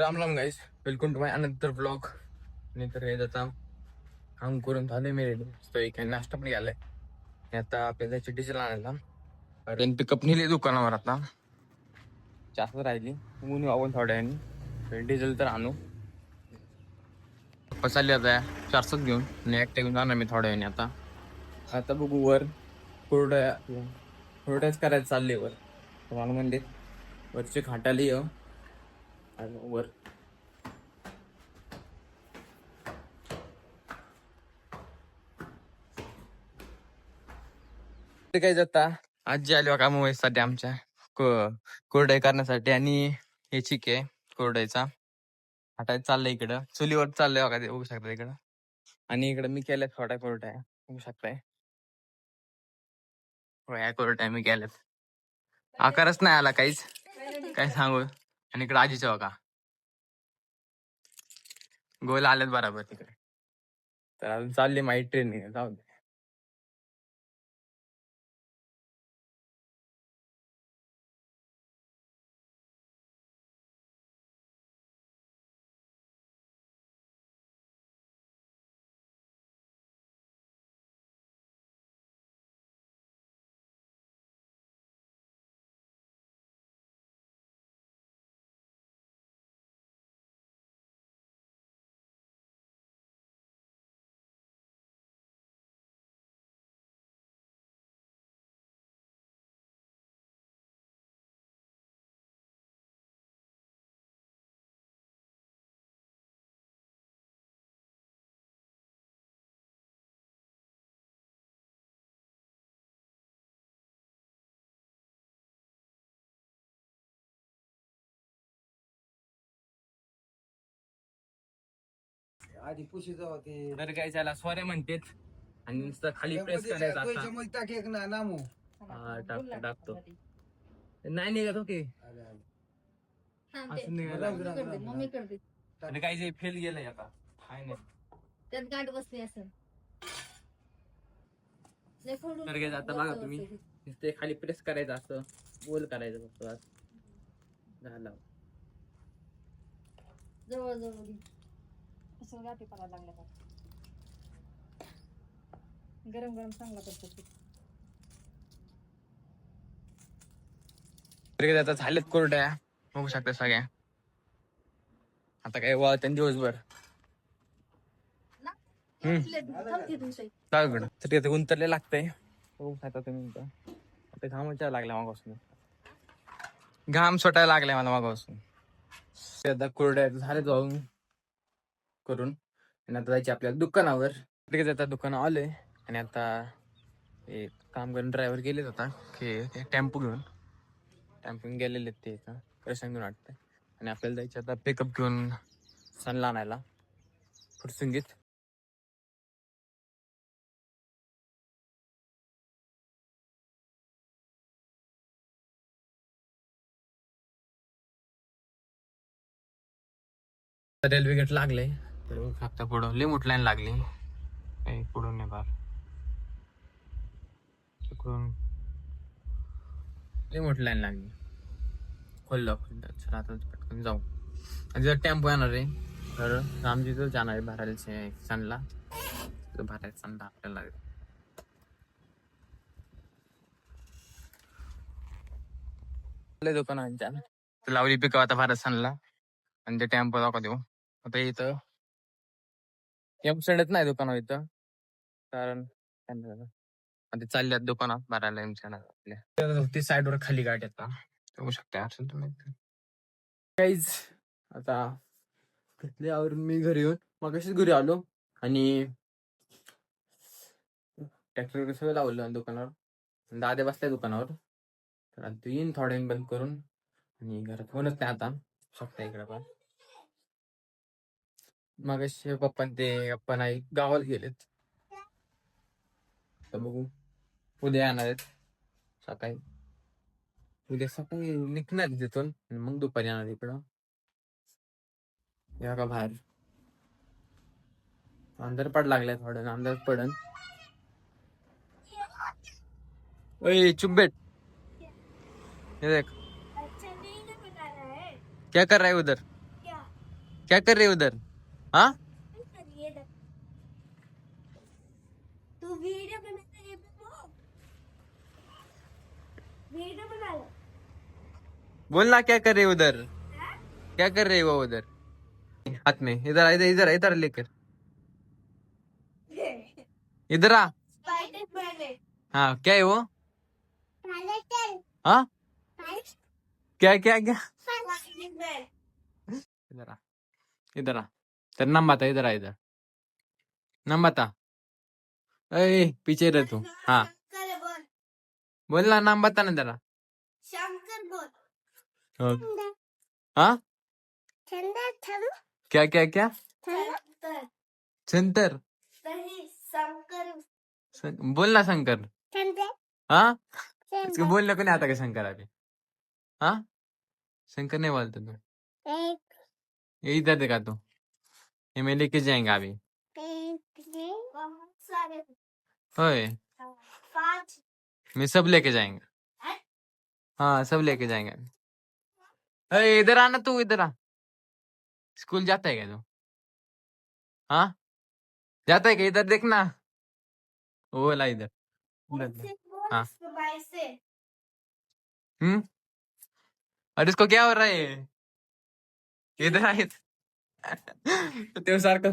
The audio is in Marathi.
Ram Ram guys, welcome to my another blog. आणि तर हे आता काम करून झाले मी रेडी. तो एक नाश्ता पण घ्यायलाय. आता आपल्याला त्याची डिझेल आणायला कारण पिकअप नेली दुकानावर. आता जास्त राहिली ऊन वाहून थोड्या वेळाने डिझेल तर आणू. चालली आता 400 घेऊन आणि एकट्या घेऊन जाणार मी थोड्या वेळाने. आता बघू वर कुरड्याच करायचं चालले वर. मला म्हणले वरचे खाटाली ये वर. ते काय जाता आजी आली बघा मुंबईसाठी आमच्या कोरडाई करण्यासाठी. आणि हे चिक आहे कोरडाईचा हटायचं चाललंय इकडं. चुलीवर चाललंय बघा, ते बघू शकता इकडं. आणि इकडं मी केल्यात थोड्या कोरड्या बघू शकताय. या कोरड्या मी केल्यात, आकारच नाही आला काहीच, काय सांगू. आणि इकडे आजीच्या बघा गोल आल्यात बराबर तिकडे. तर अजून चालली माझी ट्रेनिंग, जाऊ दे. आधी पुशी जाऊ ते तर काय त्याला सॉरी म्हणतेत आणि नुसतं खाली प्रेस करायचं. आता टाक एक ना नामो टाकतो. नाही निघत ओके असं निघालं. आणि काही जे फेल गेलंय आता काय नाही. त्यात गाठ बसली असेल. तर काय आता बघा तुम्ही नुसते खाली प्रेस करायचं, असं गोल करायचं फक्त बस झालं. जवळ जवळ असं गाठी पडायला लागल्या का गरम गरम चांगला करतो. तर आता झालेत कोरड्या बघू शकता सगळ्या. आता काय वाळत्या दिवसभर चालू तर ते उंतरले लागतंय. बघू शकता तुम्ही आता घामाच्या लागल्या मागापासून, घाम सुटायला लागलाय मला मागापासून. आता कोरड्या झाले जाऊन करून आणि आता जायचे आपल्याला दुकानावर. आता दुकानावर आलोय आणि आता एक काम करून ड्रायव्हर गेलेत आता टेम्पो घेऊन गेलेले ते कसं घेऊन वाटतंय. आणि आपल्याला जायचं आता पिकअप घेऊन सनला आणायला फुरसुंगीत. रेल्वे गेट लागले तर आता पुढं लई मोठी लाईन लागली. पुढून नाही बार तिकडून लई मोठी लाईन लागली. खोललं चला आता पटकन जाऊ. आणि जर टेम्पो येणार आहे तर आमची तर जाणार आहे भरायला सनला. भरायला सनला आपल्याला दुकानांच्या लावली पिकअप आता भारत सनला. आणि ते टेम्पो दाखवा देऊ आता इथं टेम्पो संडत नाही दुकानावर इथं, कारण ते चालल्यात दुकानात भरायला आपल्या ती साईडवर खाली गाडी आता बघू शकता असेल तुम्ही. काहीच आता घेतल्यावर मी घरी येऊन मग अशीच घरी आलो आणि ट्रॅक्टर सगळं लावलं दुकानावर. दादे बसल्या दुकानावर तर आता येईन थोड्या बंद करून. आणि घरात होणच नाही आता शकता इकडे पण. मग पप्पा पप्पा नाही गावाला गेलेत. तर बघू उद्या येणार आहेत सकाळी. उद्या सकाळी निघणार तिथून मग दुपारी येणार इकडं. या का बाहेर अंधार पड लागलाय, थोडं अंधार पडन. ओए चुप बैठ, ये देख क्या कर रहा है उधर. क्या कर रहे हो उधर? हाँ तू वीडियो बना ये वीडियो बना लो। बोलना क्या कर रहे हो उधर? क्या कर रहे हो उधर? हाथ में इधर इधर इधर इधर लेकर इधर आ। स्पाइडरमैन है। हाँ क्या है वो? पायलट हाँ क्या क्या क्या? स्पाइडरमैन। इधर आ, इधर आ। तेरा नाम बता, इधर आ इधर। नाम बता। ए पीछे रह तू। हाँ शंकर बोल। बोलना, नाम बता ना जरा। शंकर बोल। हाँ ठंडा ठंडा क्या क्या क्या? शंकर शंकर। नहीं शंकर बोलना शंकर। ठंडा हाँ इसको बोलने को नहीं आता क्या शंकर अभी? हाँ शंकर नहीं बोलते तू। एक ये इधर देखा तू, ये मैं लेके जाएंगे अभी। बहुत सारे ओए 5 मैं सब लेके जाएंगे। हाँ सब लेके जाएंगे। अरे इधर आना, तू इधर आ। स्कूल जाता है क्या तू? हाँ जाता है क्या? इधर देखना। वो वाला इधर इधर। से बोल हाँ बाय से हम्म। और इसको क्या हो रहा है? इधर आ इधर। तो सार का